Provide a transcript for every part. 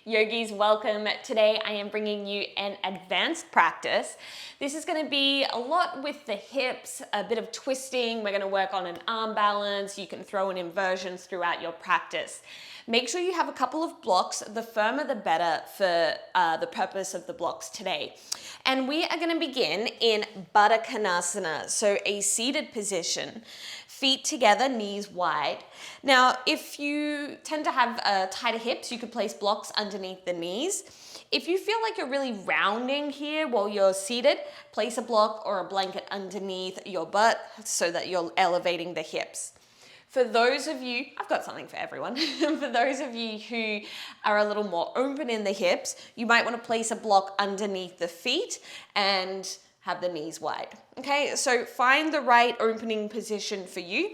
Yogis, welcome. Today I am bringing you an advanced practice. This is going to be a lot with the hips, a bit of twisting. We're going to work on an arm balance. You can throw in inversions throughout your practice. Make sure you have a couple of blocks. The firmer the better for the purpose of the blocks today. And we are going to begin in Utkatasana, so a seated position. Feet together, knees wide. Now, if you tend to have tighter hips, you could place blocks underneath the knees. If you feel like you're really rounding here while you're seated, place a block or a blanket underneath your butt so that you're elevating the hips. For those of you, I've got something for everyone. For those of you who are a little more open in the hips, you might want to place a block underneath the feet and have the knees wide. Okay, so find the right opening position for you.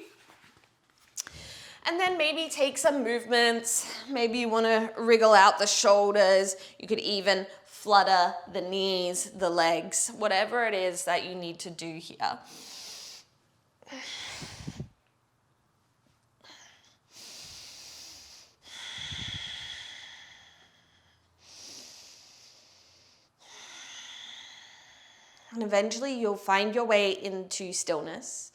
And then maybe take some movements. Maybe you want to wriggle out the shoulders. You could even flutter the knees, the legs, whatever it is that you need to do here. And eventually you'll find your way into stillness,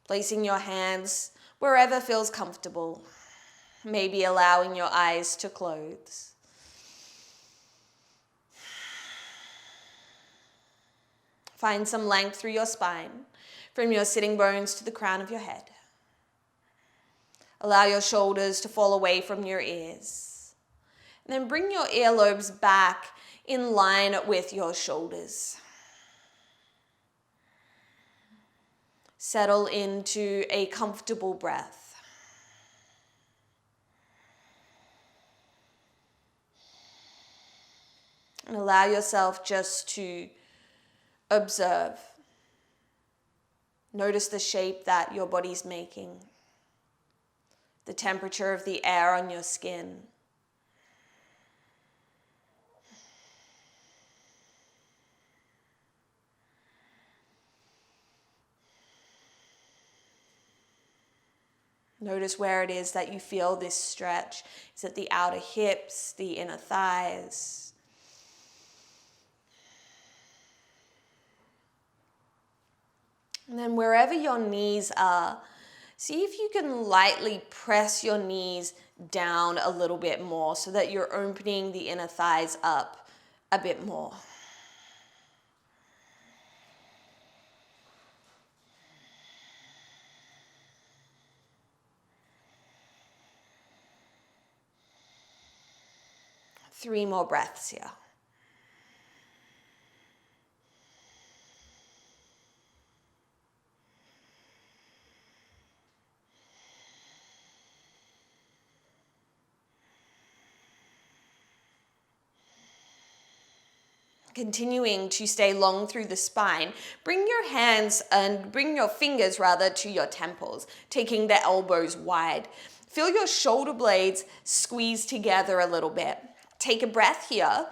placing your hands wherever feels comfortable, maybe allowing your eyes to close. Find some length through your spine, from your sitting bones to the crown of your head. Allow your shoulders to fall away from your ears. And then bring your earlobes back in line with your shoulders. Settle into a comfortable breath. And allow yourself just to observe. Notice the shape that your body's making, the temperature of the air on your skin. Notice where it is that you feel this stretch. Is it the outer hips, the inner thighs? And then wherever your knees are, see if you can lightly press your knees down a little bit more so that you're opening the inner thighs up a bit more. Three more breaths here. Continuing to stay long through the spine, bring your hands and bring your fingers rather to your temples, taking the elbows wide. Feel your shoulder blades squeeze together a little bit. Take a breath here.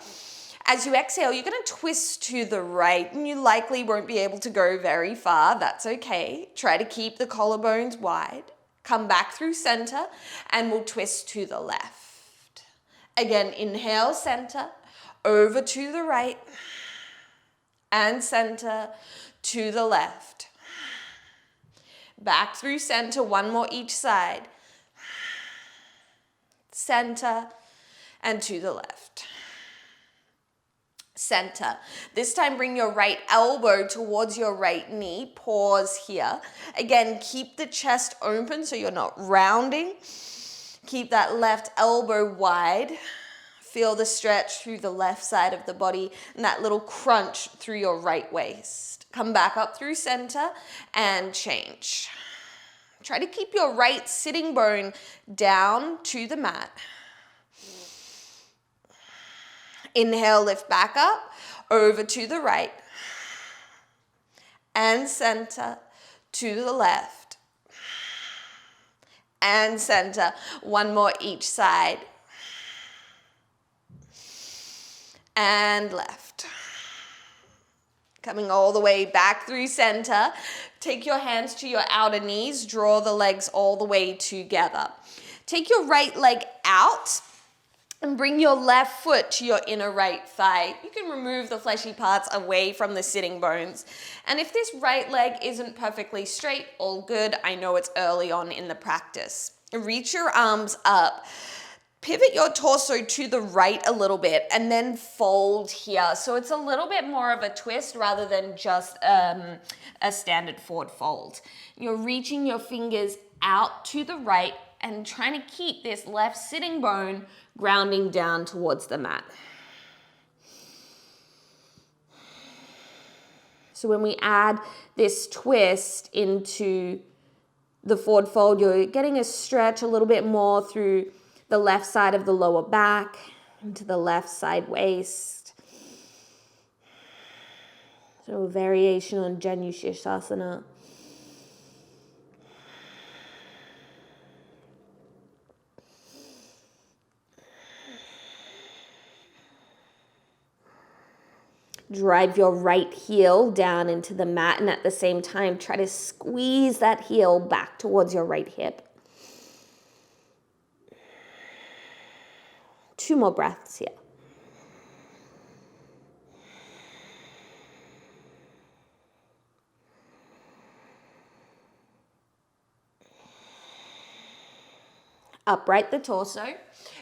As you exhale, you're going to twist to the right, and you likely won't be able to go very far. That's okay. Try to keep the collarbones wide. Come back through center, and we'll twist to the left. Again, inhale, center, over to the right, and center to the left. Back through center, one more each side. Center, and to the left. Center. This time bring your right elbow towards your right knee. Pause here. Again, keep the chest open so you're not rounding. Keep that left elbow wide. Feel the stretch through the left side of the body and that little crunch through your right waist. Come back up through center and change. Try to keep your right sitting bone down to the mat. Inhale, lift back up, over to the right, and center, to the left, and center. One more each side, and left. Coming all the way back through center. Take your hands to your outer knees, draw the legs all the way together. Take your right leg out And bring your left foot to your inner right thigh. You can remove the fleshy parts away from the sitting bones. And if this right leg isn't perfectly straight, all good. I know it's early on in the practice. Reach your arms up. Pivot your torso to the right a little bit and then fold here. So it's a little bit more of a twist rather than just a standard forward fold. You're reaching your fingers out to the right and trying to keep this left sitting bone grounding down towards the mat. So when we add this twist into the forward fold, you're getting a stretch a little bit more through the left side of the lower back, into the left side waist. So a variation on Janu-Shirshasana. Drive your right heel down into the mat, and at the same time, try to squeeze that heel back towards your right hip. 2 more breaths here. Upright the torso.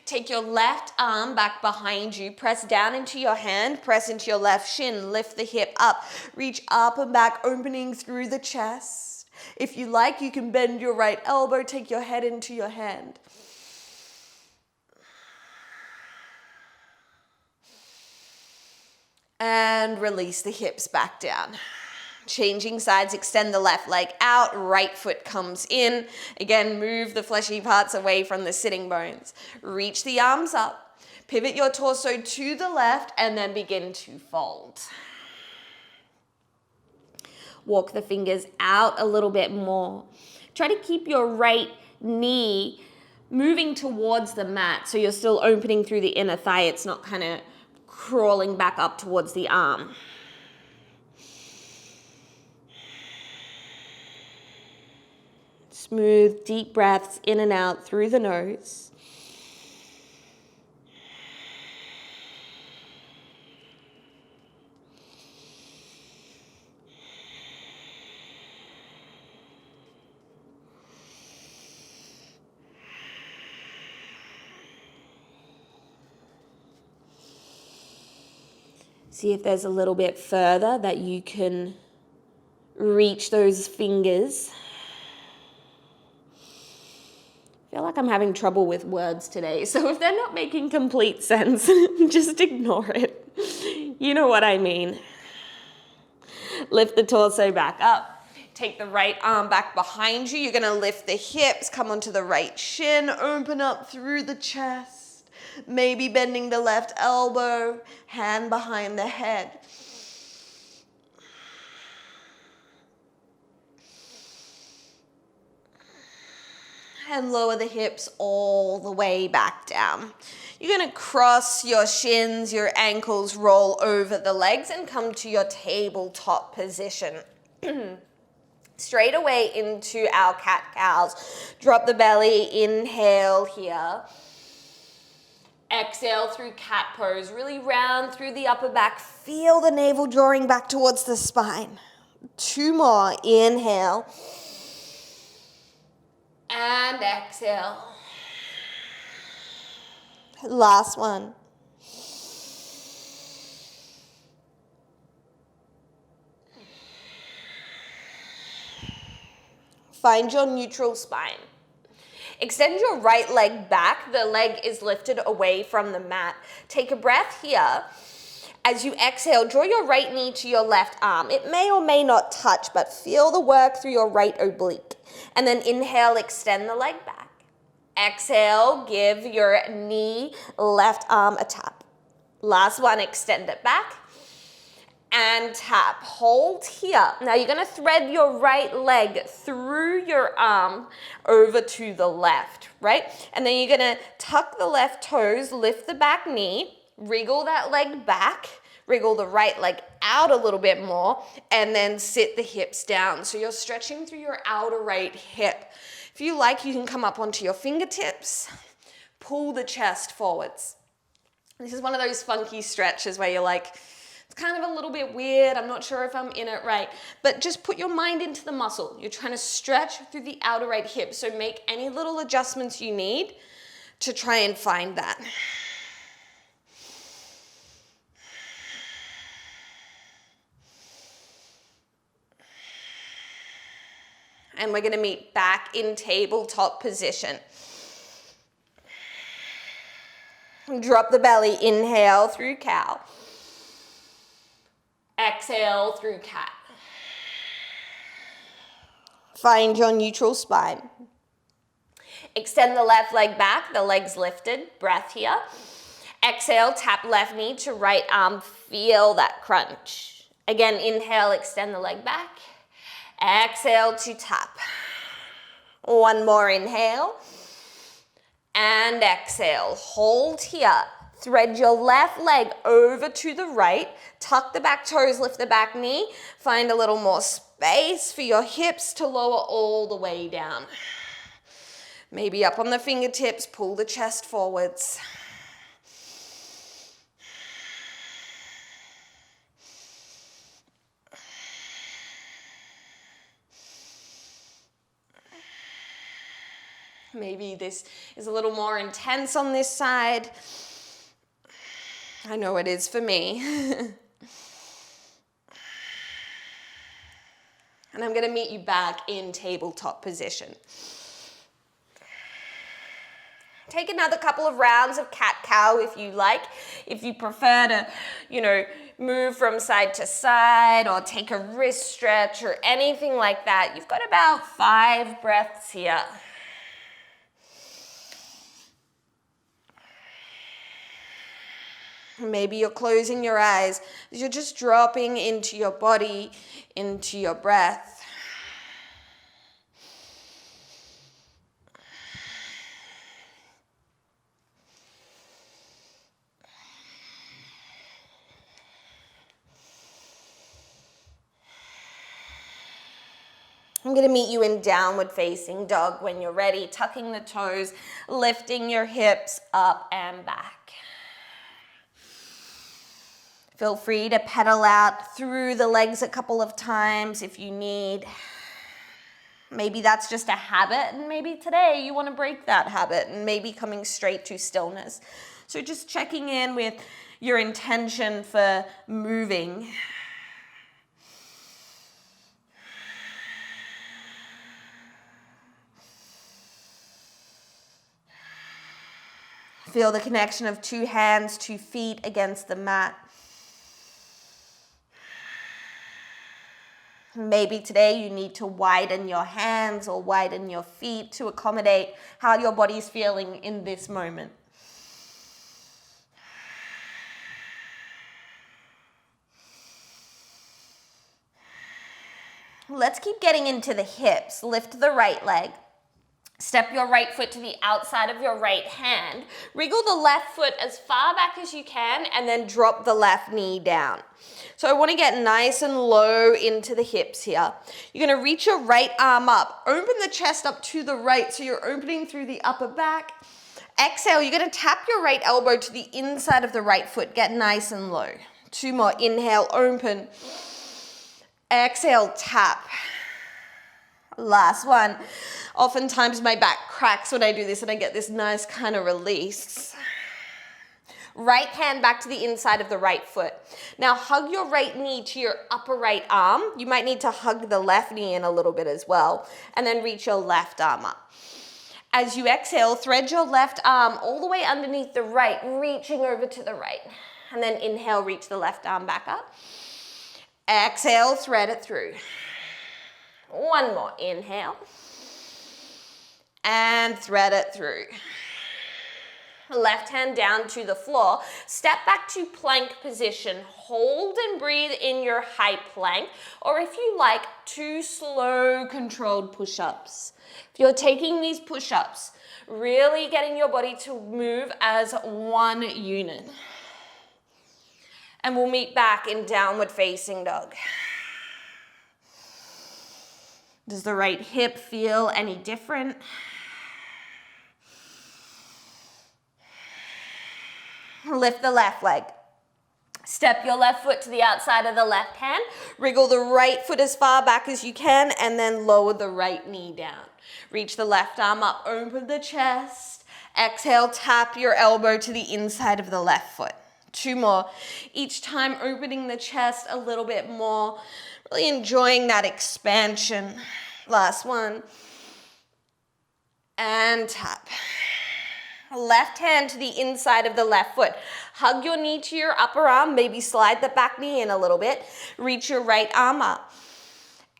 Take your left arm back behind you. Press down into your hand. Press into your left shin. Lift the hip up. Reach up and back, opening through the chest. If you like, you can bend your right elbow. Take your head into your hand. And release the hips back down. Changing sides, extend the left leg out, right foot comes in. Again, move the fleshy parts away from the sitting bones. Reach the arms up, pivot your torso to the left, and then begin to fold. Walk the fingers out a little bit more. Try to keep your right knee moving towards the mat, so you're still opening through the inner thigh. It's not kind of crawling back up towards the arm. Smooth, deep breaths in and out through the nose. See if there's a little bit further that you can reach those fingers. I feel like I'm having trouble with words today, so if they're not making complete sense, just ignore it. You know what I mean. Lift the torso back up. Take the right arm back behind you. You're going to lift the hips, come onto the right shin, open up through the chest. Maybe bending the left elbow, hand behind the head. And lower the hips all the way back down. You're going to cross your shins, your ankles, roll over the legs and come to your tabletop position. Straight away into our cat-cows. Drop the belly, inhale here. Exhale through cat pose, really round through the upper back. Feel the navel drawing back towards the spine. 2 more, inhale. And exhale. Last one. Find your neutral spine. Extend your right leg back. The leg is lifted away from the mat. Take a breath here. As you exhale, draw your right knee to your left arm. It may or may not touch, but feel the work through your right oblique. And then inhale, extend the leg back. Exhale, give your knee, left arm a tap. Last one, extend it back. And tap. Hold here. Now you're going to thread your right leg through your arm over to the left, right? And then you're going to tuck the left toes, lift the back knee, wriggle that leg back, wriggle the right leg out a little bit more, and then sit the hips down. So you're stretching through your outer right hip. If you like, you can come up onto your fingertips, pull the chest forwards. This is one of those funky stretches where you're like, it's kind of a little bit weird. I'm not sure if I'm in it right. But just put your mind into the muscle. You're trying to stretch through the outer right hip. So make any little adjustments you need to try and find that. And we're gonna meet back in tabletop position. Drop the belly, inhale through cow. Exhale through cat. Find your neutral spine. Extend the left leg back, the legs lifted, breath here. Exhale, tap left knee to right arm, feel that crunch. Again, inhale, extend the leg back. Exhale to tap. One more inhale. And exhale, hold here. Thread your left leg over to the right. Tuck the back toes, lift the back knee. Find a little more space for your hips to lower all the way down. Maybe up on the fingertips, pull the chest forwards. Maybe this is a little more intense on this side. I know it is for me. And I'm gonna meet you back in tabletop position. Take another couple of rounds of cat-cow if you like. If you prefer to, move from side to side or take a wrist stretch or anything like that, you've got about 5 breaths here. Maybe you're closing your eyes. You're just dropping into your body, into your breath. I'm going to meet you in downward facing dog when you're ready, tucking the toes, lifting your hips up and back. Feel free to pedal out through the legs a couple of times if you need. Maybe that's just a habit, and maybe today you want to break that habit and maybe coming straight to stillness. So just checking in with your intention for moving. Feel the connection of 2 hands, 2 feet against the mat. Maybe today you need to widen your hands or widen your feet to accommodate how your body's feeling in this moment. Let's keep getting into the hips. Lift the right leg. Step your right foot to the outside of your right hand. Wriggle the left foot as far back as you can and then drop the left knee down. So I want to get nice and low into the hips here. You're going to reach your right arm up. Open the chest up to the right so you're opening through the upper back. Exhale, you're going to tap your right elbow to the inside of the right foot. Get nice and low. 2 more. Inhale, open. Exhale, tap. Last one. Oftentimes my back cracks when I do this and I get this nice kind of release. Right hand back to the inside of the right foot. Now hug your right knee to your upper right arm. You might need to hug the left knee in a little bit as well. And then reach your left arm up. As you exhale, thread your left arm all the way underneath the right, reaching over to the right. And then inhale, reach the left arm back up. Exhale, thread it through. One more. Inhale. And thread it through. Left hand down to the floor. Step back to plank position. Hold and breathe in your high plank. Or if you like, 2 slow controlled push-ups. If you're taking these push-ups, really getting your body to move as one unit. And we'll meet back in downward facing dog. Does the right hip feel any different? Lift the left leg. Step your left foot to the outside of the left hand. Wriggle the right foot as far back as you can, and then lower the right knee down. Reach the left arm up, open the chest. Exhale, tap your elbow to the inside of the left foot. 2 more. Each time opening the chest a little bit more. Really enjoying that expansion. Last one. And tap. Left hand to the inside of the left foot. Hug your knee to your upper arm. Maybe slide the back knee in a little bit. Reach your right arm up.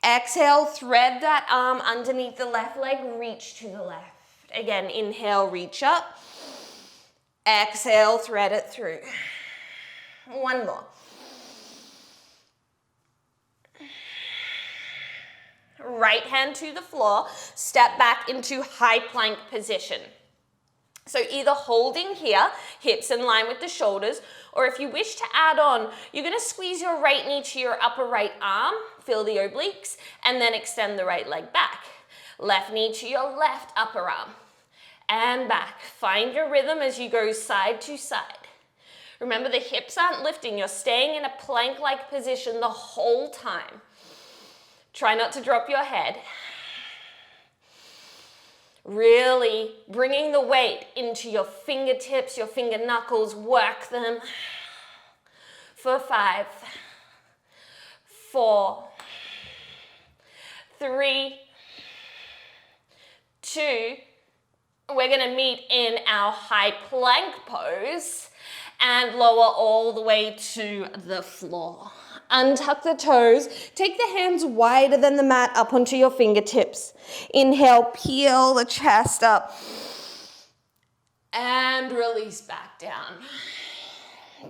Exhale, thread that arm underneath the left leg. Reach to the left. Again, inhale, reach up. Exhale, thread it through. 1 more. Right hand to the floor. Step back into high plank position. So either holding here, hips in line with the shoulders, or if you wish to add on, you're going to squeeze your right knee to your upper right arm, feel the obliques, and then extend the right leg back. Left knee to your left upper arm, and back. Find your rhythm as you go side to side. Remember, the hips aren't lifting. You're staying in a plank-like position the whole time. Try not to drop your head. Really bringing the weight into your fingertips, your finger knuckles, work them. For 5, 4, 3, 2, we're gonna meet in our high plank pose and lower all the way to the floor. Untuck the toes. Take the hands wider than the mat up onto your fingertips. Inhale, peel the chest up. And release back down.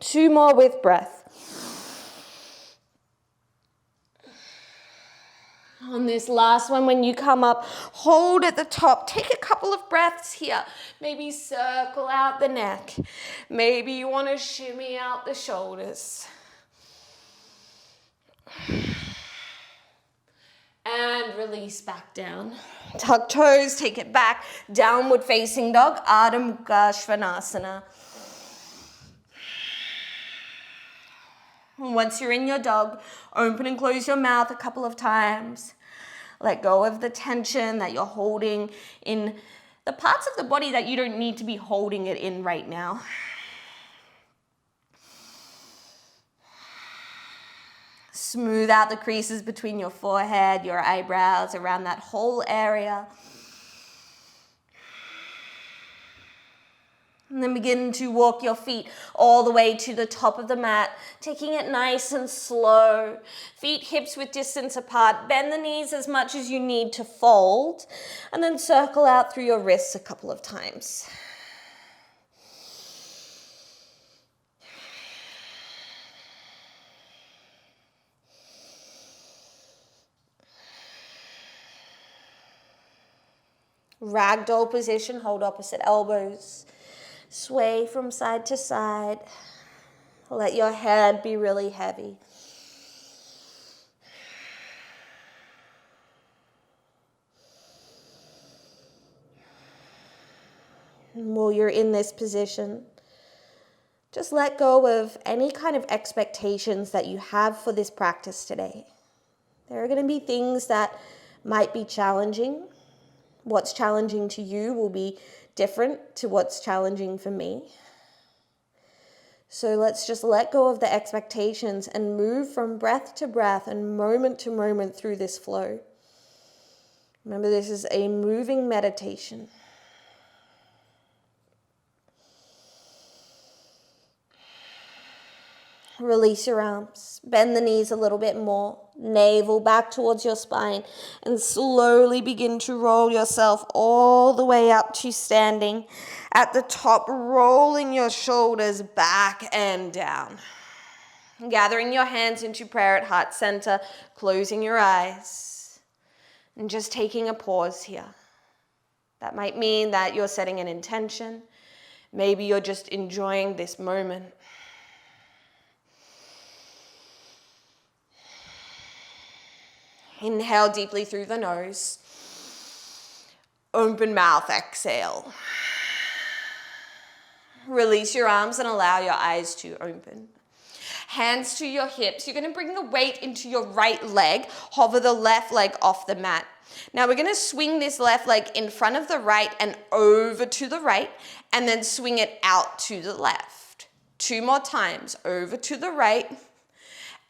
2 more with breath. On this last one, when you come up, hold at the top. Take a couple of breaths here. Maybe circle out the neck. Maybe you want to shimmy out the shoulders. And release back down. Tuck toes, take it back. Downward facing dog, Ardha Mukha Svanasana. Once you're in your dog, open and close your mouth a couple of times. Let go of the tension that you're holding in the parts of the body that you don't need to be holding it in right now. Smooth out the creases between your forehead, your eyebrows, around that whole area. And then begin to walk your feet all the way to the top of the mat, taking it nice and slow. Feet hips width distance apart. Bend the knees as much as you need to fold. And then circle out through your wrists a couple of times. Ragdoll position, hold opposite elbows. Sway from side to side. Let your head be really heavy. And while you're in this position, just let go of any kind of expectations that you have for this practice today. There are going to be things that might be challenging. What's challenging to you will be different to what's challenging for me. So let's just let go of the expectations and move from breath to breath and moment to moment through this flow. Remember, this is a moving meditation. Release your arms, bend the knees a little bit more, navel back towards your spine, and slowly begin to roll yourself all the way up to standing. At the top, rolling your shoulders back and down. Gathering your hands into prayer at heart center, closing your eyes, and just taking a pause here. That might mean that you're setting an intention. Maybe you're just enjoying this moment. Inhale deeply through the nose. Open mouth, exhale. Release your arms and allow your eyes to open. Hands to your hips. You're going to bring the weight into your right leg. Hover the left leg off the mat. Now we're going to swing this left leg in front of the right and over to the right, and then swing it out to the left. 2 more times. Over to the right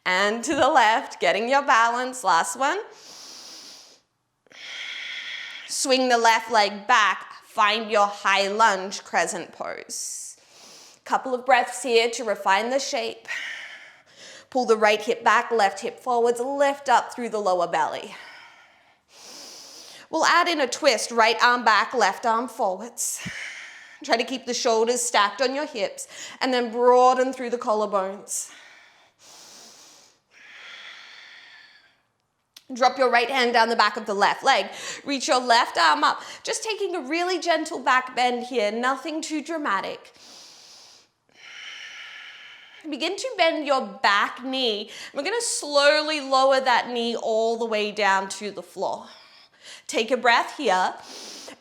and to the left. Getting your balance. Last one. Swing the left leg back. Find your high lunge crescent pose. Couple of breaths here to refine the shape. Pull the right hip back, left hip forwards, lift up through the lower belly. We'll add in a twist, right arm back, left arm forwards. Try to keep the shoulders stacked on your hips and then broaden through the collarbones. Drop your right hand down the back of the left leg. Reach your left arm up. Just taking a really gentle back bend here, nothing too dramatic. Begin to bend your back knee. We're going to slowly lower that knee all the way down to the floor. Take a breath here.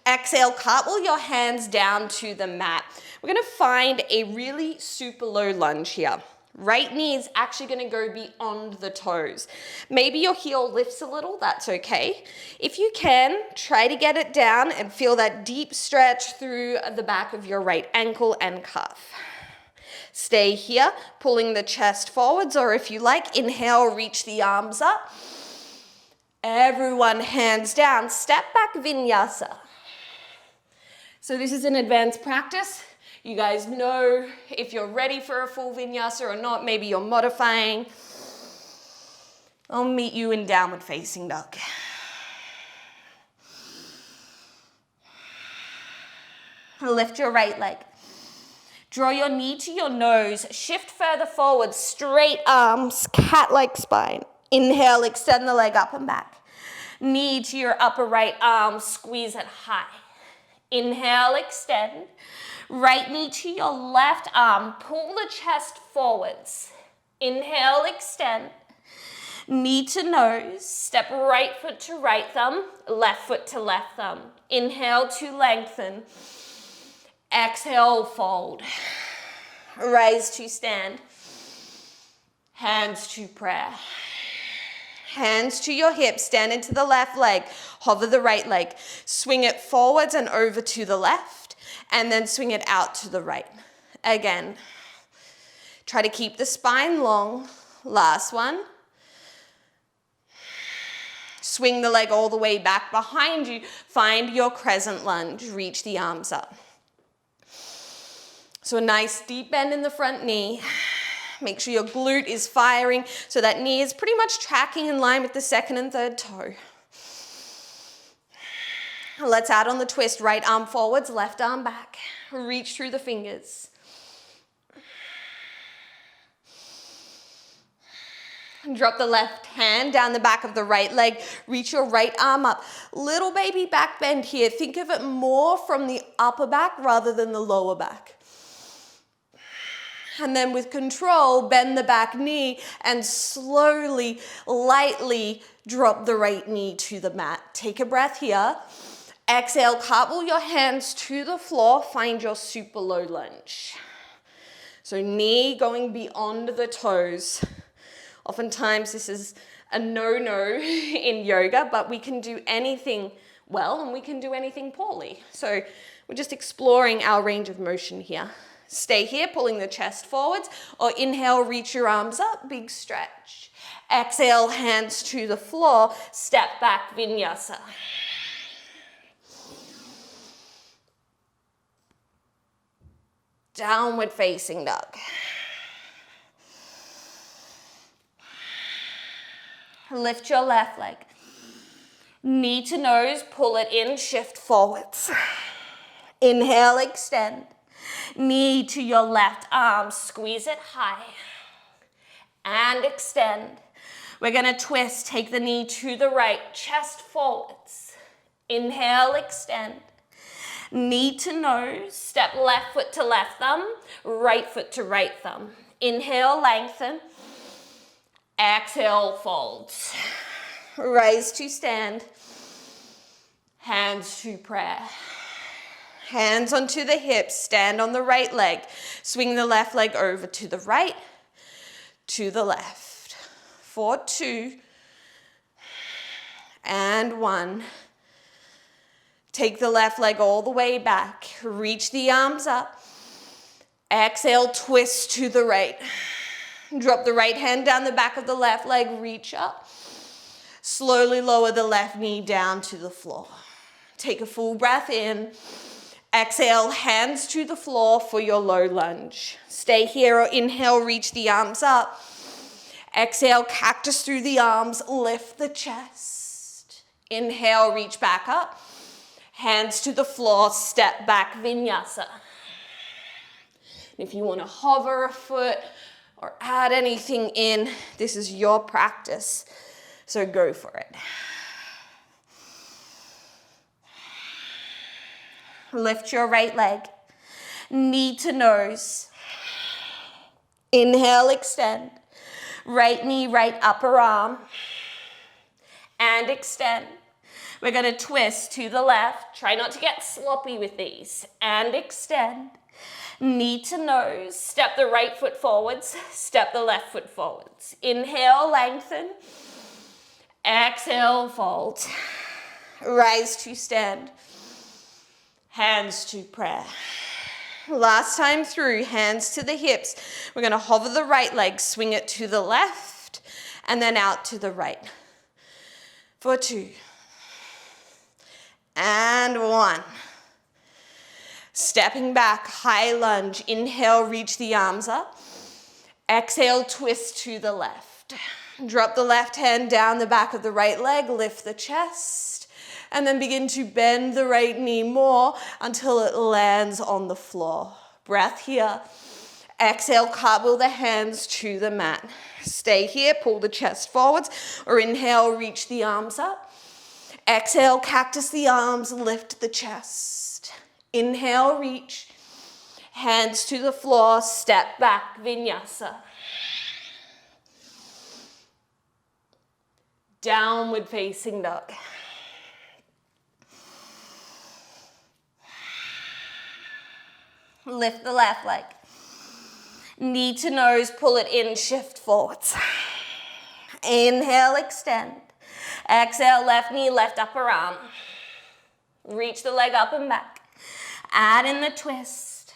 Exhale, cartwheel your hands down to the mat. We're going to find a really super low lunge here. Right knee is actually going to go beyond the toes. Maybe your heel lifts a little, that's okay. If you can, try to get it down and feel that deep stretch through the back of your right ankle and calf. Stay here, pulling the chest forwards, or if you like, inhale, reach the arms up. Everyone hands down, step back Vinyasa. So this is an advanced practice. You guys know if you're ready for a full Vinyasa or not. Maybe you're modifying. I'll meet you in downward facing dog. Lift your right leg. Draw your knee to your nose. Shift further forward. Straight arms, cat-like spine. Inhale, extend the leg up and back. Knee to your upper right arm. Squeeze it high. Inhale, extend. Right knee to your left arm. Pull the chest forwards. Inhale, extend. Knee to nose. Step right foot to right thumb. Left foot to left thumb. Inhale to lengthen. Exhale, fold. Rise to stand. Hands to prayer. Hands to your hips. Stand into the left leg. Hover the right leg. Swing it forwards and over to the left. And then swing it out to the right. Again. Try to keep the spine long. Last one. Swing the leg all the way back behind you. Find your crescent lunge. Reach the arms up. So a nice deep bend in the front knee. Make sure your glute is firing so that knee is pretty much tracking in line with the second and third toe. Let's add on the twist. Right arm forwards, left arm back. Reach through the fingers. Drop the left hand down the back of the right leg. Reach your right arm up. Little baby back bend here. Think of it more from the upper back rather than the lower back. And then with control, bend the back knee and slowly, lightly drop the right knee to the mat. Take a breath here. Exhale, cartwheel your hands to the floor. Find your super low lunge. So knee going beyond the toes. Oftentimes this is a no-no in yoga, but we can do anything well and we can do anything poorly. So we're just exploring our range of motion here. Stay here, pulling the chest forwards, or inhale, reach your arms up, big stretch. Exhale, hands to the floor, step back, Vinyasa. Downward facing dog. Lift your left leg. Knee to nose, pull it in, shift forwards. Inhale, extend. Knee to your left arm, squeeze it high. And extend. We're gonna twist, take the knee to the right, chest forwards. Inhale, extend. Knee to nose, step left foot to left thumb, right foot to right thumb. Inhale, lengthen. Exhale, folds. Rise to stand. Hands to prayer. Hands onto the hips, stand on the right leg. Swing the left leg over to the right, to the left. For 2, and 1. Take the left leg all the way back. Reach the arms up. Exhale, twist to the right. Drop the right hand down the back of the left leg, reach up. Slowly lower the left knee down to the floor. Take a full breath in. Exhale, hands to the floor for your low lunge. Stay here or inhale, reach the arms up. Exhale, cactus through the arms, lift the chest. Inhale, reach back up. Hands to the floor, step back, Vinyasa. If you want to hover a foot or add anything in, this is your practice, so go for it. Lift your right leg, knee to nose. Inhale, extend. Right knee, right upper arm. And extend. We're going to twist to the left. Try not to get sloppy with these. And extend. Knee to nose. Step the right foot forwards. Step the left foot forwards. Inhale, lengthen. Exhale, fold. Rise to stand. Hands to prayer. Last time through, hands to the hips. We're going to hover the right leg, swing it to the left, and then out to the right. For 2. And 1. Stepping back, high lunge. Inhale, reach the arms up. Exhale, twist to the left. Drop the left hand down the back of the right leg, lift the chest, and then begin to bend the right knee more until it lands on the floor. Breath here. Exhale, cartwheel the hands to the mat. Stay here, pull the chest forwards, or inhale, reach the arms up. Exhale, cactus the arms, lift the chest. Inhale, reach. Hands to the floor, step back, Vinyasa. Downward facing dog. Lift the left leg. Knee to nose, pull it in, shift forwards. Inhale, extend. Exhale, left knee, left upper arm. Reach the leg up and back. Add in the twist.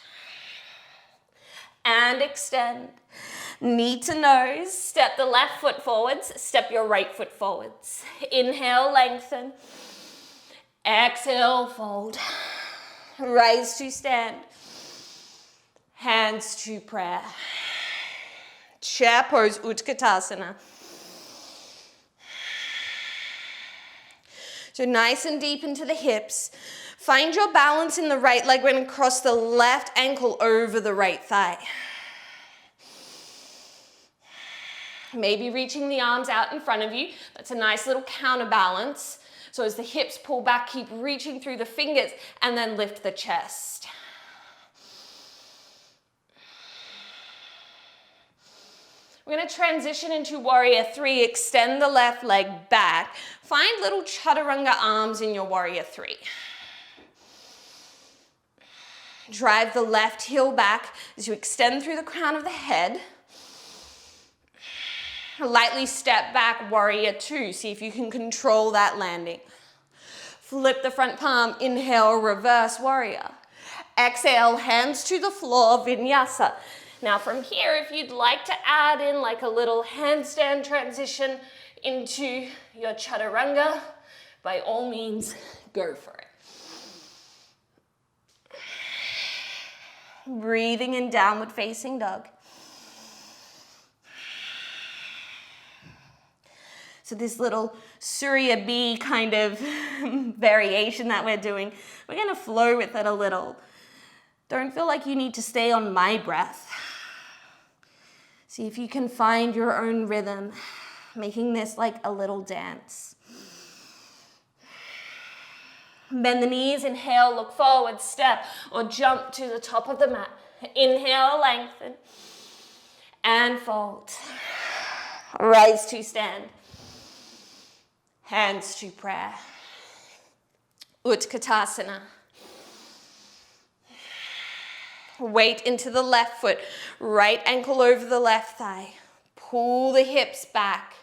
And extend. Knee to nose, step the left foot forwards, step your right foot forwards. Inhale, lengthen. Exhale, fold. Rise to stand. Hands to prayer. Chair pose, Utkatasana. So nice and deep into the hips. Find your balance in the right leg. We're going to cross the left ankle over the right thigh. Maybe reaching the arms out in front of you. That's a nice little counterbalance. So as the hips pull back, keep reaching through the fingers and then lift the chest. We're going to transition into Warrior 3. Extend the left leg back. Find little chaturanga arms in your Warrior 3. Drive the left heel back as you extend through the crown of the head. Lightly step back, Warrior 2. See if you can control that landing. Flip the front palm, inhale, reverse warrior. Exhale, hands to the floor, Vinyasa. Now from here, if you'd like to add in like a little handstand transition into your chaturanga, by all means, go for it. Breathing in downward facing dog. So this little Surya Bee kind of variation that we're doing, we're going to flow with it a little. Don't feel like you need to stay on my breath. See if you can find your own rhythm, making this like a little dance. Bend the knees, inhale, look forward, step, or jump to the top of the mat. Inhale, lengthen, and fold. Rise to stand. Hands to prayer. Utkatasana. Weight into the left foot. Right ankle over the left thigh. Pull the hips back.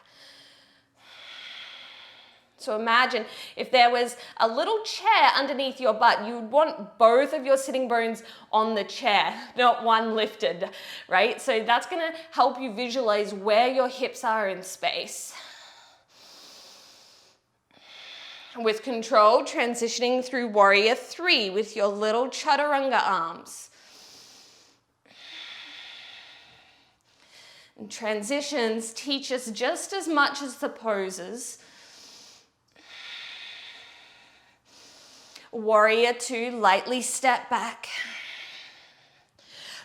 So imagine if there was a little chair underneath your butt, you would want both of your sitting bones on the chair, not one lifted, right? So that's gonna help you visualize where your hips are in space. With control, transitioning through warrior 3 with your little chaturanga arms. And transitions teach us just as much as the poses. Warrior 2, lightly step back.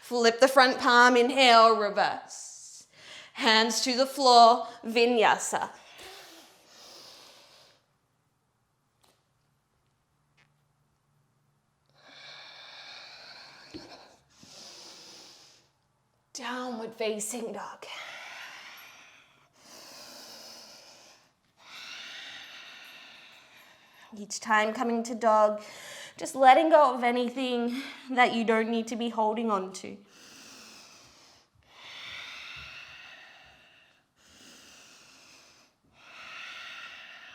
Flip the front palm, inhale, reverse. Hands to the floor, Vinyasa. Downward facing dog. Each time coming to dog, just letting go of anything that you don't need to be holding on to.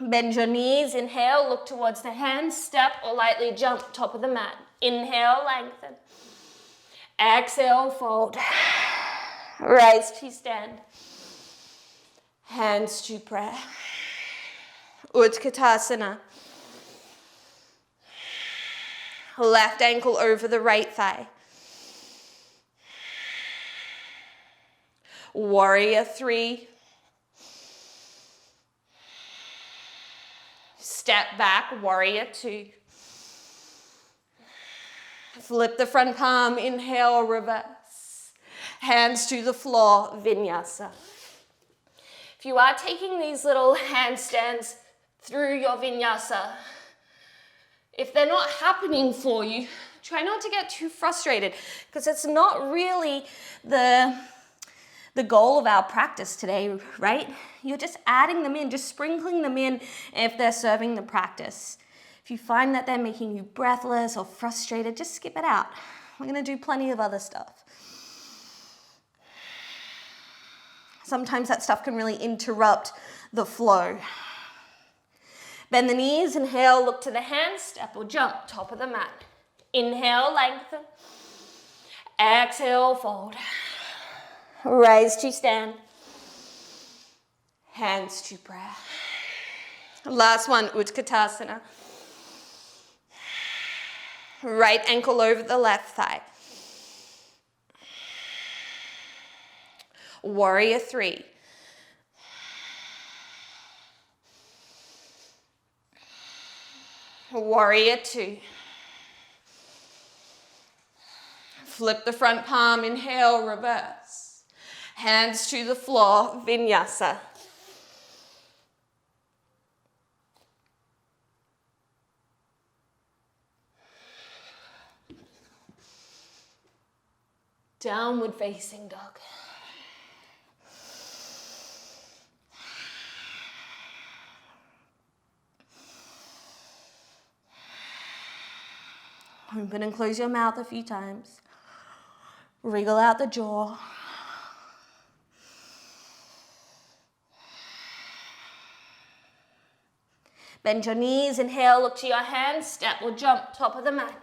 Bend your knees, inhale, look towards the hands, step or lightly jump, top of the mat. Inhale, lengthen. Exhale, fold. Rise to stand. Hands to prayer. Utkatasana. Left ankle over the right thigh. Warrior 3. Step back, warrior 2. Flip the front palm, inhale, reverse. Hands to the floor, Vinyasa. If you are taking these little handstands through your Vinyasa, if they're not happening for you, try not to get too frustrated because it's not really the goal of our practice today, right? You're just adding them in, just sprinkling them in if they're serving the practice. If you find that they're making you breathless or frustrated, just skip it out. We're gonna do plenty of other stuff. Sometimes that stuff can really interrupt the flow. Bend the knees, inhale, look to the hands, step or jump, top of the mat. Inhale, lengthen. Exhale, fold. Rise to stand. Hands to prayer. Last one, Utkatasana. Right ankle over the left thigh. Warrior 3. Warrior 2. Flip the front palm, inhale, reverse. Hands to the floor, Vinyasa. Downward facing dog. Open and close your mouth a few times. Wriggle out the jaw. Bend your knees, inhale, look to your hands, step or jump, top of the mat.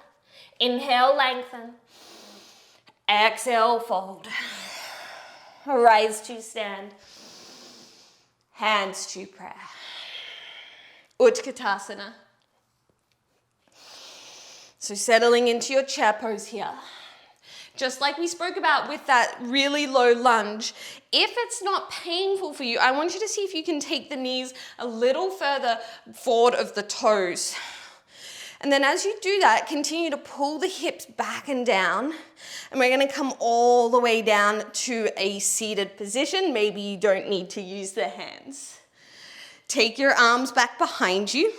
Inhale, lengthen. Exhale, fold. Rise to stand. Hands to prayer. Utkatasana. So settling into your chair pose here. Just like we spoke about with that really low lunge, if it's not painful for you, I want you to see if you can take the knees a little further forward of the toes. And then as you do that, continue to pull the hips back and down. And we're gonna come all the way down to a seated position. Maybe you don't need to use the hands. Take your arms back behind you.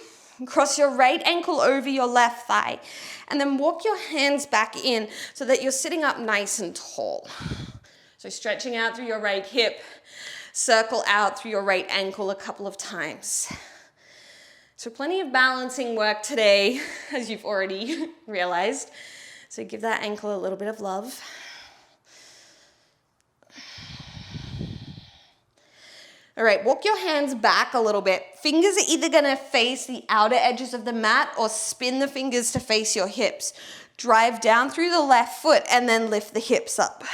Cross your right ankle over your left thigh. And then walk your hands back in so that you're sitting up nice and tall. So stretching out through your right hip. Circle out through your right ankle a couple of times. So plenty of balancing work today, as you've already realized. So give that ankle a little bit of love. All right, walk your hands back a little bit. Fingers are either gonna face the outer edges of the mat or spin the fingers to face your hips. Drive down through the left foot and then lift the hips up.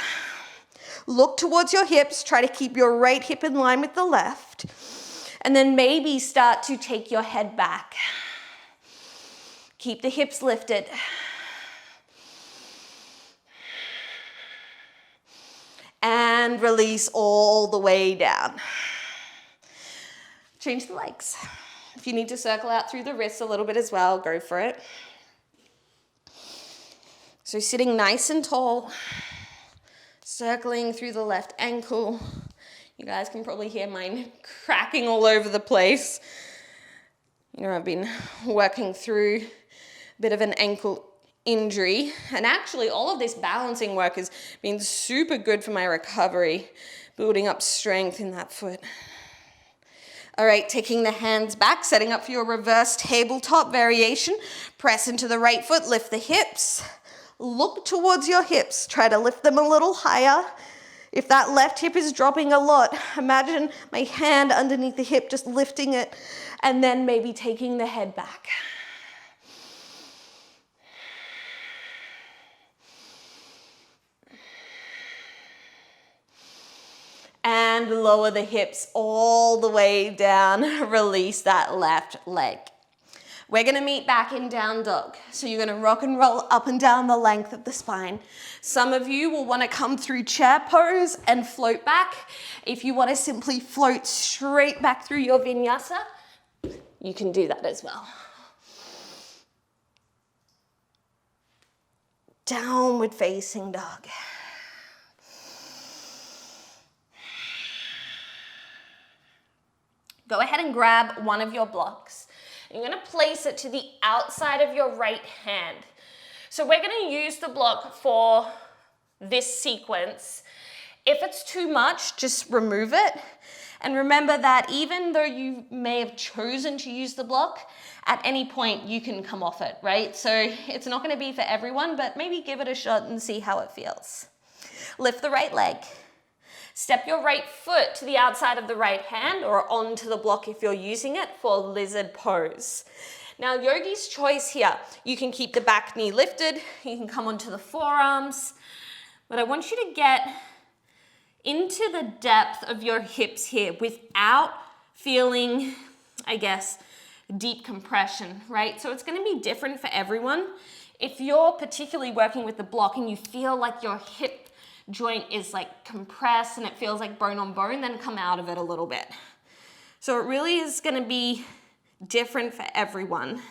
Look towards your hips, try to keep your right hip in line with the left. And then maybe start to take your head back. Keep the hips lifted. And release all the way down. Change the legs. If you need to circle out through the wrists a little bit as well, go for it. So sitting nice and tall, circling through the left ankle. You guys can probably hear mine cracking all over the place. You know, I've been working through a bit of an ankle injury, and actually all of this balancing work has been super good for my recovery, building up strength in that foot. All right, taking the hands back, setting up for your reverse tabletop variation. Press into the right foot, lift the hips. Look towards your hips, try to lift them a little higher. If that left hip is dropping a lot, imagine my hand underneath the hip, just lifting it, and then maybe taking the head back. And lower the hips all the way down. Release that left leg. We're gonna meet back in down dog. So you're gonna rock and roll up and down the length of the spine. Some of you will wanna come through chair pose and float back. If you wanna simply float straight back through your vinyasa, you can do that as well. Downward facing dog. Go ahead and grab one of your blocks. You're gonna place it to the outside of your right hand. So we're gonna use the block for this sequence. If it's too much, just remove it. And remember that even though you may have chosen to use the block, at any point you can come off it, right? So it's not gonna be for everyone, but maybe give it a shot and see how it feels. Lift the right leg. Step your right foot to the outside of the right hand or onto the block if you're using it for lizard pose. Now, yogi's choice here. You can keep the back knee lifted, you can come onto the forearms, but I want you to get into the depth of your hips here without feeling, I guess, deep compression, right? So it's gonna be different for everyone. If you're particularly working with the block and you feel like your hip joint is like compressed and it feels like bone on bone, then come out of it a little bit. So it really is going to be different for everyone.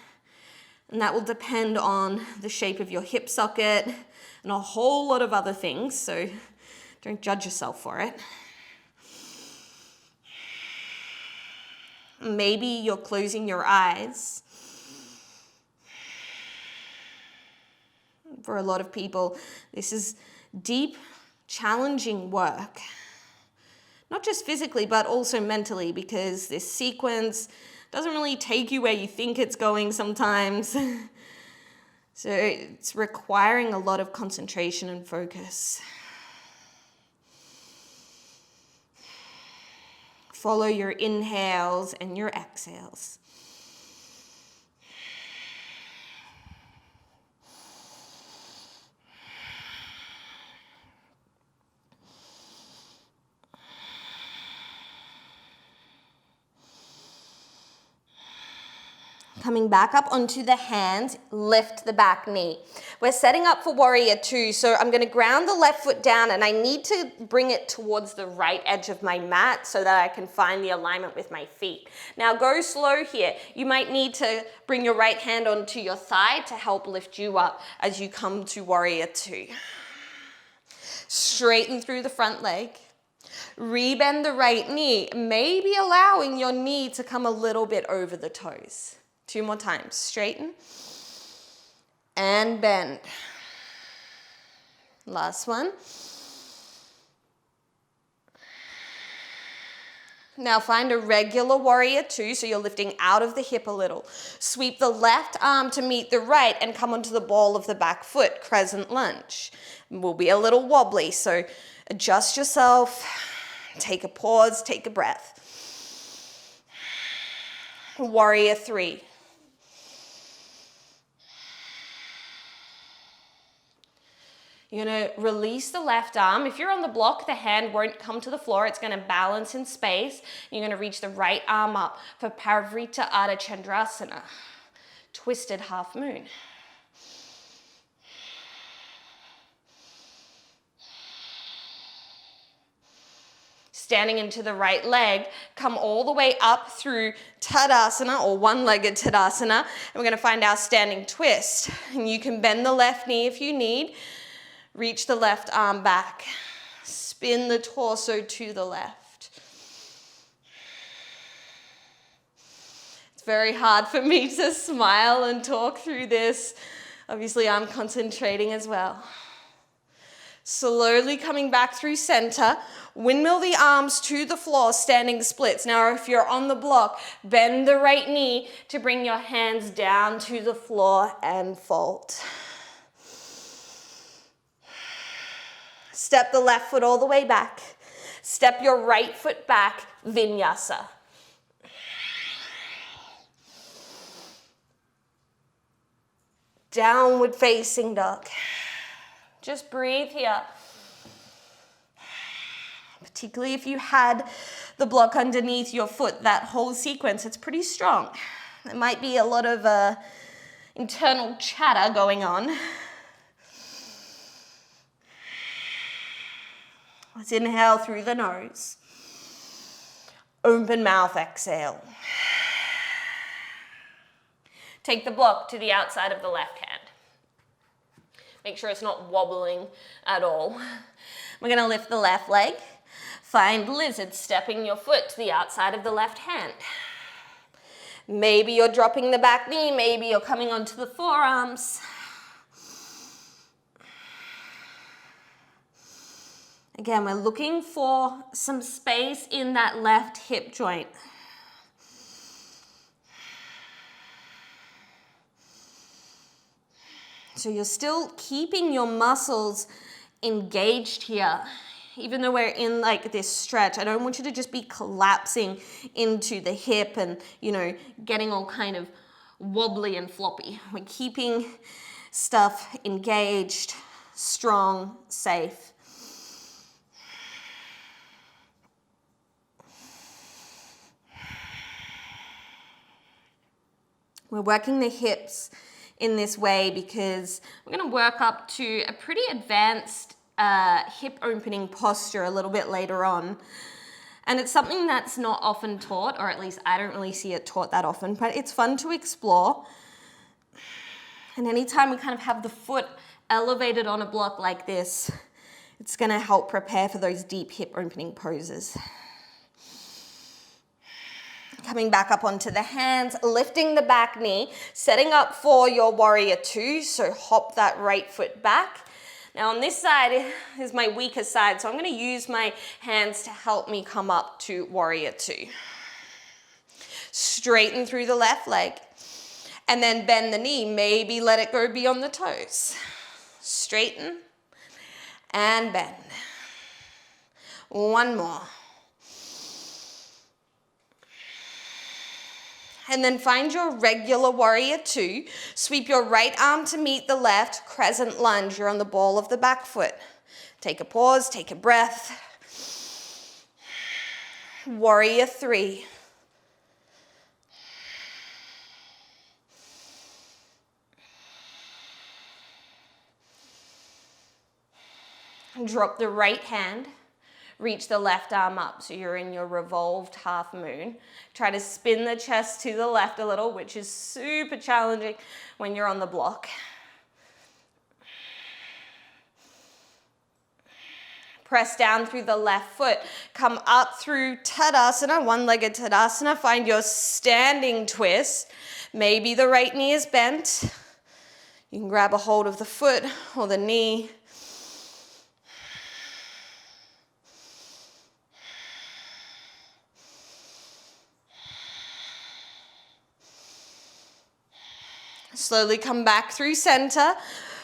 And that will depend on the shape of your hip socket and a whole lot of other things. So don't judge yourself for it. Maybe you're closing your eyes. For a lot of people, this is deep, challenging work, not just physically, but also mentally, because this sequence doesn't really take you where you think it's going sometimes. So it's requiring a lot of concentration and focus. Follow your inhales and your exhales. Coming back up onto the hands, lift the back knee. We're setting up for warrior two, so I'm gonna ground the left foot down and I need to bring it towards the right edge of my mat so that I can find the alignment with my feet. Now go slow here. You might need to bring your right hand onto your thigh to help lift you up as you come to warrior two. Straighten through the front leg. Rebend the right knee, maybe allowing your knee to come a little bit over the toes. 2 more times. Straighten and bend. Last one. Now find a regular warrior two, so you're lifting out of the hip a little. Sweep the left arm to meet the right and come onto the ball of the back foot, crescent lunge. Will be a little wobbly, so adjust yourself, take a pause, take a breath. Warrior three. You're gonna release the left arm. If you're on the block, the hand won't come to the floor. It's gonna balance in space. You're gonna reach the right arm up for Parivrtta Ardha Chandrasana, twisted half moon. Standing into the right leg, come all the way up through Tadasana or one-legged Tadasana, and we're gonna find our standing twist. And you can bend the left knee if you need. Reach the left arm back. Spin the torso to the left. It's very hard for me to smile and talk through this. Obviously, I'm concentrating as well. Slowly coming back through center. Windmill the arms to the floor, standing splits. Now, if you're on the block, bend the right knee to bring your hands down to the floor and fold. Step the left foot all the way back. Step your right foot back, Vinyasa. Downward facing dog. Just breathe here. Particularly if you had the block underneath your foot, that whole sequence, it's pretty strong. There might be a lot of internal chatter going on. Let's inhale through the nose. Open mouth, exhale. Take the block to the outside of the left hand. Make sure it's not wobbling at all. We're going to lift the left leg. Find lizard, stepping your foot to the outside of the left hand. Maybe you're dropping the back knee. Maybe you're coming onto the forearms. Again, we're looking for some space in that left hip joint. So you're still keeping your muscles engaged here. Even though we're in like this stretch, I don't want you to just be collapsing into the hip and, you know, getting all kind of wobbly and floppy. We're keeping stuff engaged, strong, safe. We're working the hips in this way because we're going to work up to a pretty advanced hip opening posture a little bit later on. And it's something that's not often taught, or at least I don't really see it taught that often, but it's fun to explore. And anytime we kind of have the foot elevated on a block like this, it's going to help prepare for those deep hip opening poses. Coming back up onto the hands, lifting the back knee, setting up for your warrior two, so hop that right foot back. Now on this side is my weaker side, so I'm going to use my hands to help me come up to warrior two. Straighten through the left leg, and then bend the knee, maybe let it go beyond the toes. Straighten and bend. One more. And then find your regular warrior two. Sweep your right arm to meet the left, crescent lunge. You're on the ball of the back foot. Take a pause, take a breath. Warrior three. Drop the right hand. Reach the left arm up, so you're in your revolved half moon. Try to spin the chest to the left a little, which is super challenging when you're on the block. Press down through the left foot. Come up through Tadasana, one-legged Tadasana. Find your standing twist. Maybe the right knee is bent. You can grab a hold of the foot or the knee. Slowly come back through center.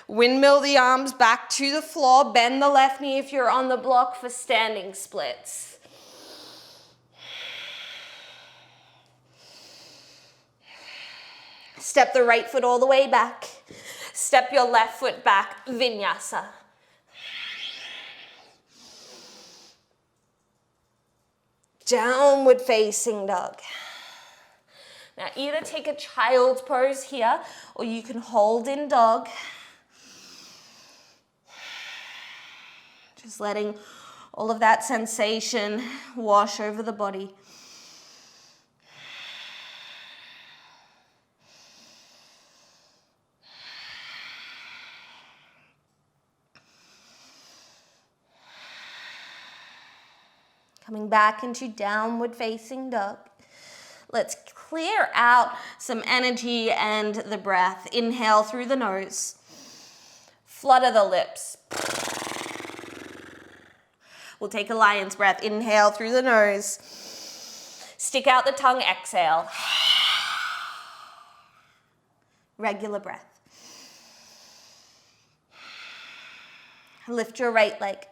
Windmill the arms back to the floor. Bend the left knee if you're on the block for standing splits. Step the right foot all the way back. Step your left foot back, Vinyasa. Downward facing dog. Now either take a child's pose here or you can hold in dog. Just letting all of that sensation wash over the body. Coming back into downward facing dog. Let's clear out some energy and the breath. Inhale through the nose. Flutter the lips. We'll take a lion's breath. Inhale through the nose. Stick out the tongue, exhale. Regular breath. Lift your right leg.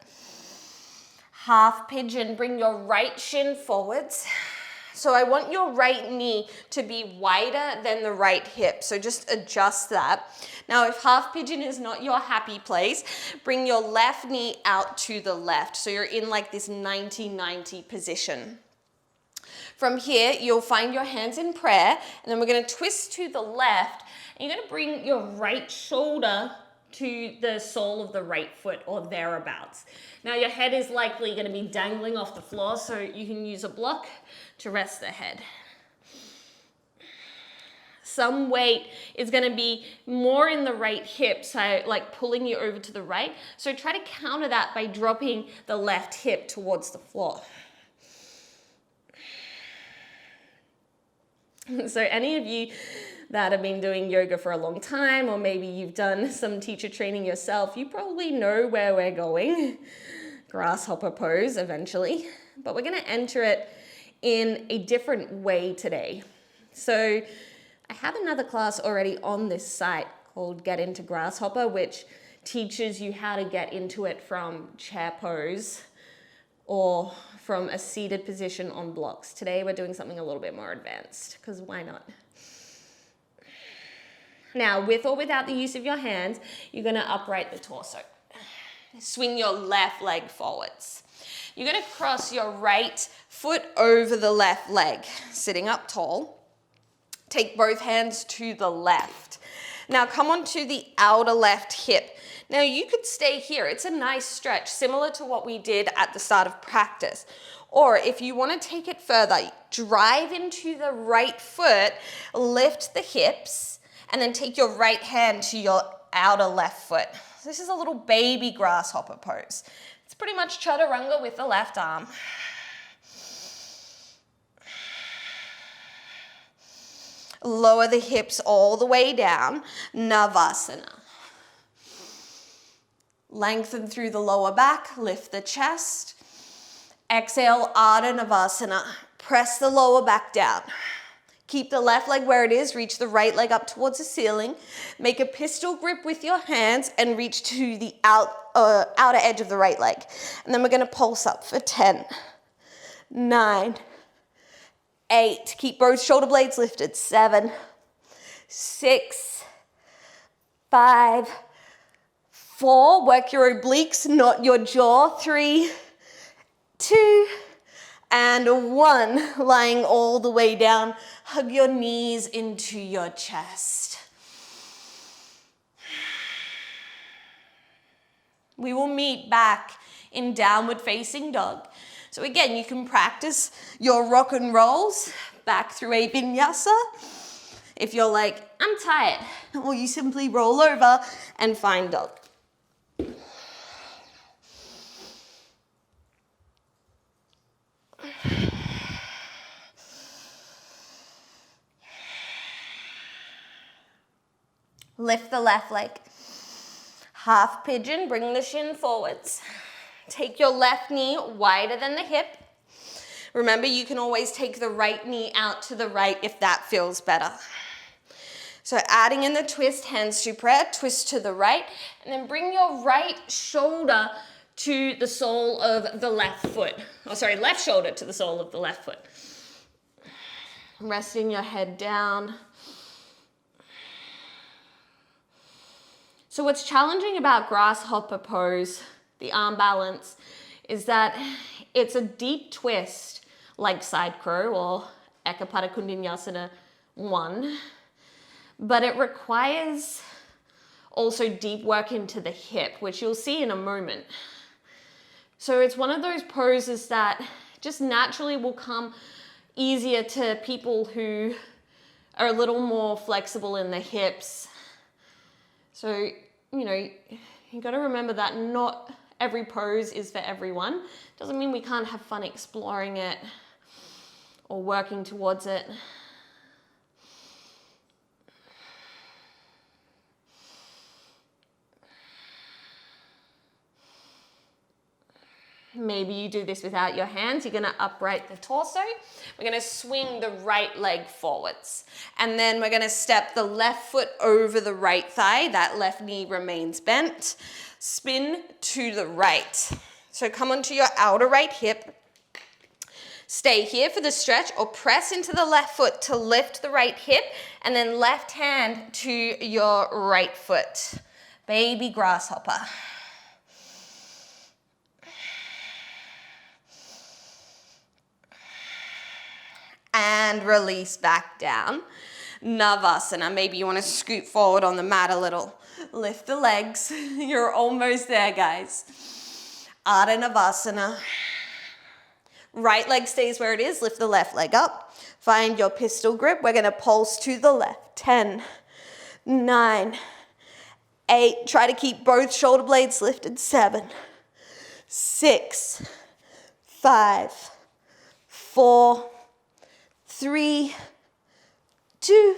Half pigeon, bring your right shin forwards. So I want your right knee to be wider than the right hip. So just adjust that. Now, if half pigeon is not your happy place, bring your left knee out to the left. So you're in like this 90-90 position. From here, you'll find your hands in prayer, and then we're gonna twist to the left, and you're gonna bring your right shoulder to the sole of the right foot or thereabouts. Now your head is likely going to be dangling off the floor, so you can use a block to rest the head. Some weight is going to be more in the right hip, so like pulling you over to the right. So try to counter that by dropping the left hip towards the floor. So any of you that have been doing yoga for a long time, or maybe you've done some teacher training yourself, you probably know where we're going. Grasshopper pose eventually, but we're gonna enter it in a different way today. So I have another class already on this site called Get Into Grasshopper, which teaches you how to get into it from chair pose or from a seated position on blocks. Today we're doing something a little bit more advanced, because why not? Now, with or without the use of your hands, you're gonna upright the torso. Swing your left leg forwards. You're gonna cross your right foot over the left leg, sitting up tall. Take both hands to the left. Now come onto the outer left hip. Now you could stay here. It's a nice stretch, similar to what we did at the start of practice. Or if you want to take it further, drive into the right foot, lift the hips, and then take your right hand to your outer left foot. This is a little baby grasshopper pose. It's pretty much chaturanga with the left arm. Lower the hips all the way down, Navasana. Lengthen through the lower back, lift the chest. Exhale, Ardha Navasana. Press the lower back down. Keep the left leg where it is, reach the right leg up towards the ceiling. Make a pistol grip with your hands and reach to the outer edge of the right leg. And then we're gonna pulse up for 10, 9, 8. Keep both shoulder blades lifted. 7, 6, 5, 4. Work your obliques, not your jaw. 3, 2, and 1. Lying all the way down. Hug your knees into your chest. We will meet back in downward facing dog. So again, you can practice your rock and rolls back through a vinyasa. If you're like, I'm tired, or you simply roll over and find dog. Lift the left leg. Half pigeon, bring the shin forwards. Take your left knee wider than the hip. Remember, you can always take the right knee out to the right if that feels better. So adding in the twist, hands to prayer, twist to the right, and then bring your right shoulder to the sole of the left foot. Oh, sorry, left shoulder to the sole of the left foot. Resting your head down. So what's challenging about grasshopper pose, the arm balance, is that it's a deep twist like side crow or Ekapada Kundinasana 1, but it requires also deep work into the hip, which you'll see in a moment. So it's one of those poses that just naturally will come easier to people who are a little more flexible in the hips. So, you know, you got to remember that not every pose is for everyone. Doesn't mean we can't have fun exploring it or working towards it. Maybe you do this without your hands. You're going to upright the torso. We're going to swing the right leg forwards. And then we're going to step the left foot over the right thigh. That left knee remains bent. Spin to the right. So come onto your outer right hip. Stay here for the stretch or press into the left foot to lift the right hip. And then left hand to your right foot. Baby grasshopper. And release back down. Navasana. Maybe you want to scoot forward on the mat a little. Lift the legs. You're almost there, guys. Ardha Navasana. Right leg stays where it is. Lift the left leg up. Find your pistol grip. We're going to pulse to the left. 10, 9, 8. Try to keep both shoulder blades lifted. 7, 6, 5, 4, 3, 2,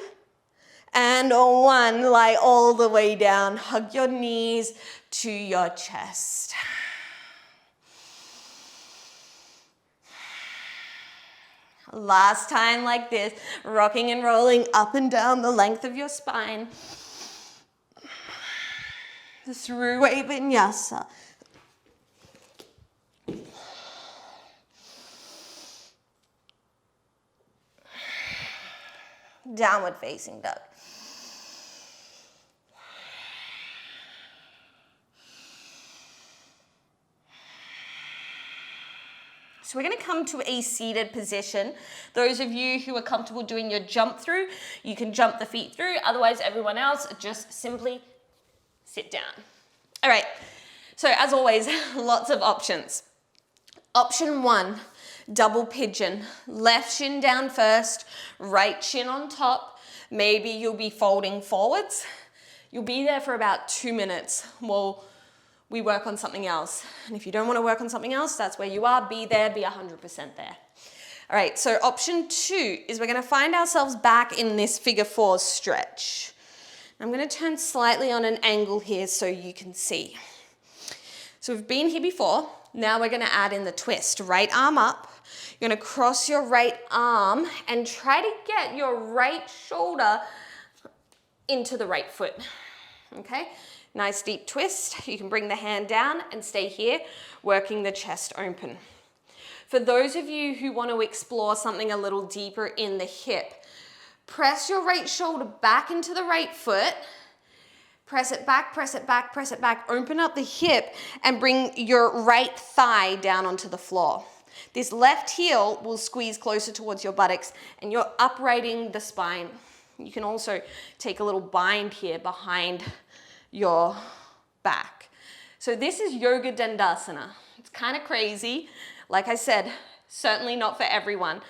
and 1. Lie all the way down. Hug your knees to your chest. Last time like this, rocking and rolling up and down the length of your spine. Through a Vinyasa. Downward facing dog. So we're going to come to a seated position. Those of you who are comfortable doing your jump through, you can jump the feet through. Otherwise, everyone else, just simply sit down. All right. So as always, lots of options. Option 1. Double pigeon. Left shin down first, right shin on top. Maybe you'll be folding forwards. You'll be there for about 2 minutes while we work on something else. And if you don't want to work on something else, that's where you are. Be there, be 100% there. All right, so option 2 is we're going to find ourselves back in this figure 4 stretch. I'm going to turn slightly on an angle here so you can see. So we've been here before. Now we're going to add in the twist. Right arm up. You're going to cross your right arm and try to get your right shoulder into the right foot. Okay? Nice deep twist. You can bring the hand down and stay here, working the chest open. For those of you who want to explore something a little deeper in the hip, press your right shoulder back into the right foot. Press it back, press it back, press it back. Open up the hip and bring your right thigh down onto the floor. This left heel will squeeze closer towards your buttocks and you're uprighting the spine. You can also take a little bind here behind your back. So this is Yoga Dandasana. It's kind of crazy. Like I said, certainly not for everyone,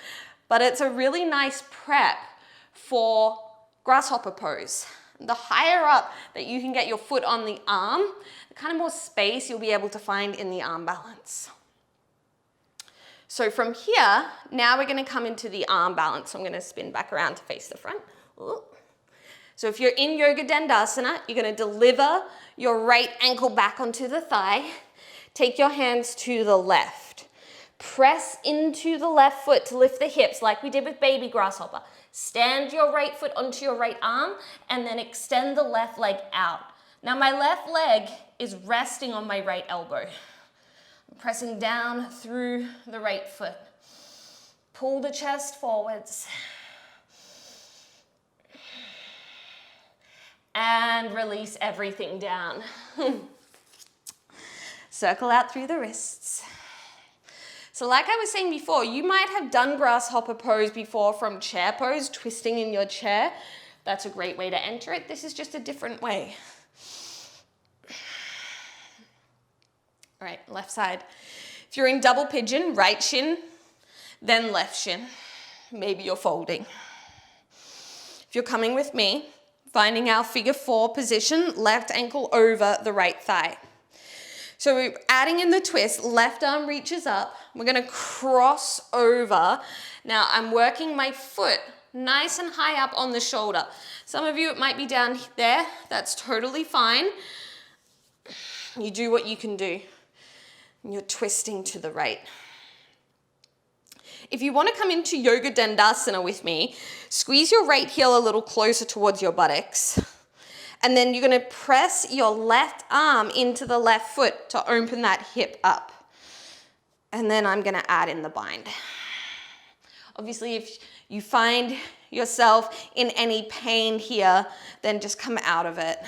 but it's a really nice prep for grasshopper pose. The higher up that you can get your foot on the arm, the kind of more space you'll be able to find in the arm balance. So from here, now we're going to come into the arm balance. So I'm going to spin back around to face the front. Ooh. So if you're in Yoga Dandasana, you're going to deliver your right ankle back onto the thigh. Take your hands to the left. Press into the left foot to lift the hips like we did with baby grasshopper. Stand your right foot onto your right arm and then extend the left leg out. Now my left leg is resting on my right elbow. I'm pressing down through the right foot. Pull the chest forwards. And release everything down. Circle out through the wrists. So like I was saying before, you might have done grasshopper pose before from chair pose, twisting in your chair. That's a great way to enter it. This is just a different way. All right, left side. If you're in double pigeon, right shin, then left shin. Maybe you're folding. If you're coming with me, finding our figure 4 position, left ankle over the right thigh. So we're adding in the twist, left arm reaches up. We're gonna cross over. Now I'm working my foot nice and high up on the shoulder. Some of you, it might be down there. That's totally fine. You do what you can do. You're twisting to the right. If you want to come into Yoga Dandasana with me, squeeze your right heel a little closer towards your buttocks. And then you're going to press your left arm into the left foot to open that hip up. And then I'm going to add in the bind. Obviously, if you find yourself in any pain here, then just come out of it.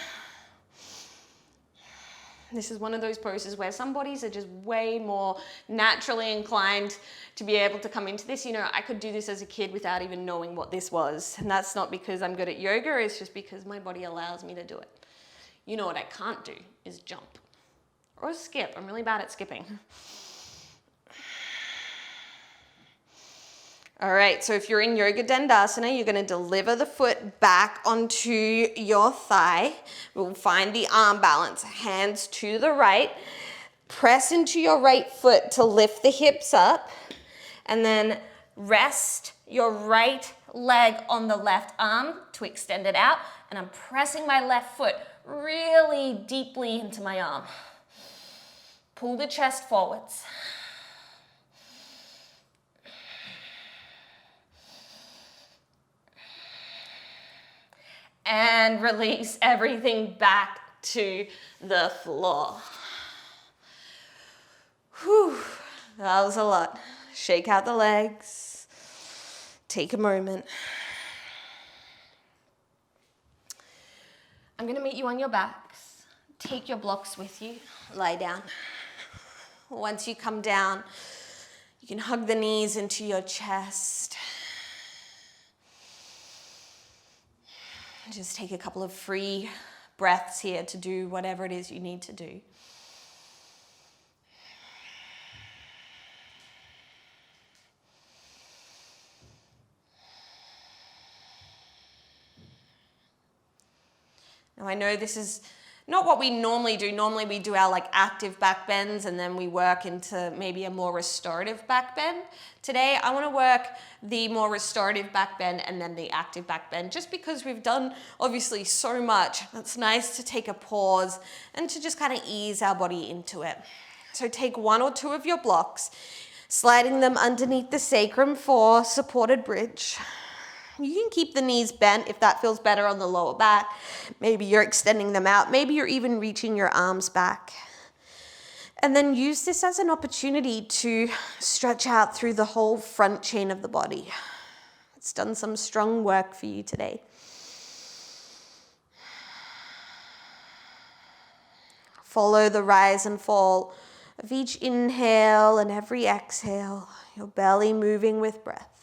This is one of those poses where some bodies are just way more naturally inclined to be able to come into this. You know, I could do this as a kid without even knowing what this was. And that's not because I'm good at yoga, it's just because my body allows me to do it. You know what I can't do is jump or skip. I'm really bad at skipping. All right, so if you're in Yoga Dandasana, you're gonna deliver the foot back onto your thigh. We'll find the arm balance, hands to the right. Press into your right foot to lift the hips up, and then rest your right leg on the left arm to extend it out, and I'm pressing my left foot really deeply into my arm. Pull the chest forwards. And release everything back to the floor. Whew, that was a lot. Shake out the legs. Take a moment. I'm gonna meet you on your backs. Take your blocks with you. Lie down. Once you come down, you can hug the knees into your chest. Just take a couple of free breaths here to do whatever it is you need to do. Now I know this is not what we normally do. Normally we do our active back bends and then we work into maybe a more restorative back bend. Today I want to work the more restorative back bend and then the active back bend, just because we've done obviously so much. It's nice to take a pause and to just kind of ease our body into it. So take one or two of your blocks, sliding them underneath the sacrum for supported bridge. You can keep the knees bent if that feels better on the lower back. Maybe you're extending them out. Maybe you're even reaching your arms back. And then use this as an opportunity to stretch out through the whole front chain of the body. It's done some strong work for you today. Follow the rise and fall of each inhale and every exhale, your belly moving with breath.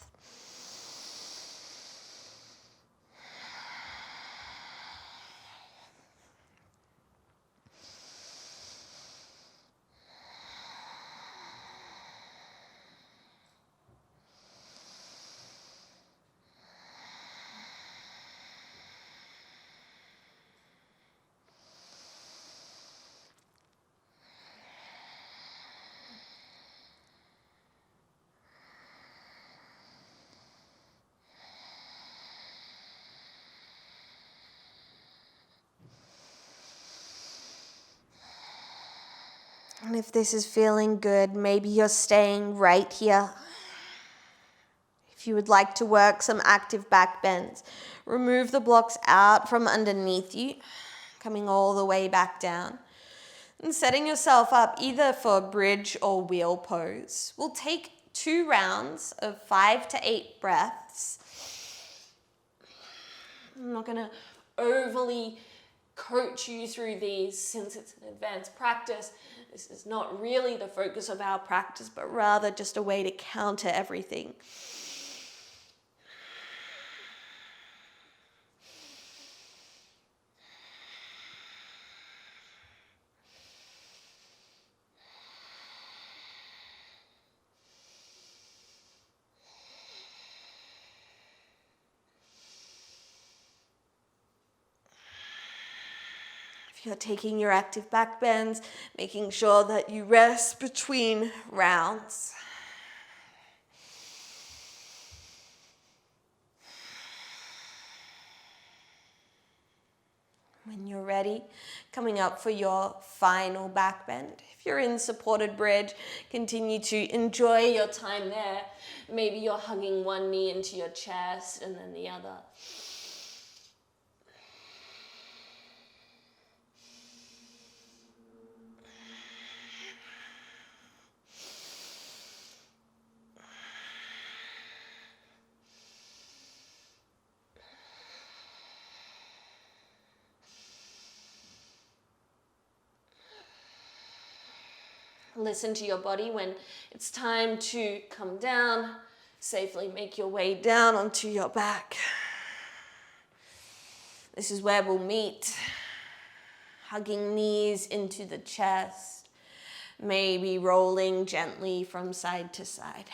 And if this is feeling good, maybe you're staying right here. If you would like to work some active back bends, remove the blocks out from underneath you, coming all the way back down, and setting yourself up either for bridge or wheel pose. We'll take 2 rounds of 5 to 8 breaths. I'm not going to overly coach you through these since it's an advanced practice. This is not really the focus of our practice, but rather just a way to counter everything. You're taking your active back bends, making sure that you rest between rounds. When you're ready, coming up for your final back bend. If you're in supported bridge, continue to enjoy your time there. Maybe you're hugging one knee into your chest and then the other. Listen to your body when it's time to come down. Safely make your way down onto your back. This is where we'll meet. Hugging knees into the chest. Maybe rolling gently from side to side.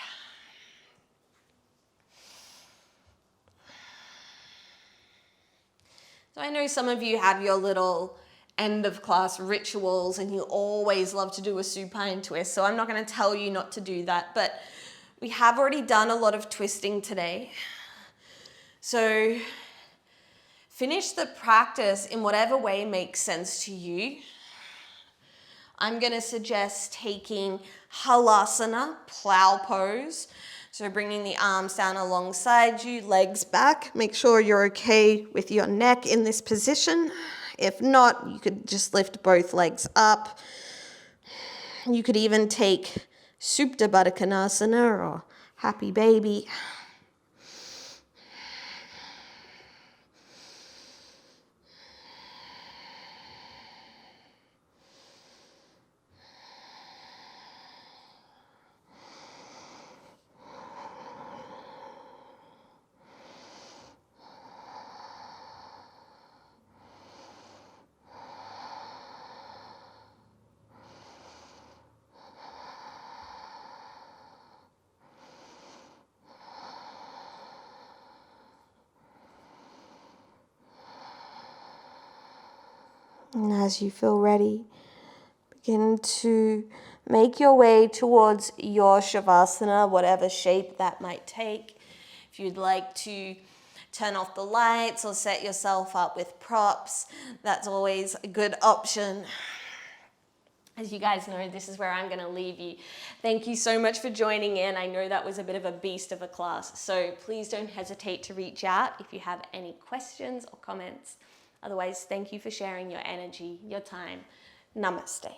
So I know some of you have your little end of class rituals and you always love to do a supine twist, so I'm not going to tell you not to do that, but we have already done a lot of twisting today. So finish the practice in whatever way makes sense to you. I'm going to suggest taking Halasana, plow pose. So bringing the arms down alongside you, legs back. Make sure you're okay with your neck in this position. If not, you could just lift both legs up. You could even take Utkatasana or Happy Baby. And as you feel ready, begin to make your way towards your Shavasana, whatever shape that might take. If you'd like to turn off the lights or set yourself up with props, that's always a good option. As you guys know, this is where I'm going to leave you. Thank you so much for joining in. I know that was a bit of a beast of a class, so please don't hesitate to reach out if you have any questions or comments. Otherwise, thank you for sharing your energy, your time. Namaste.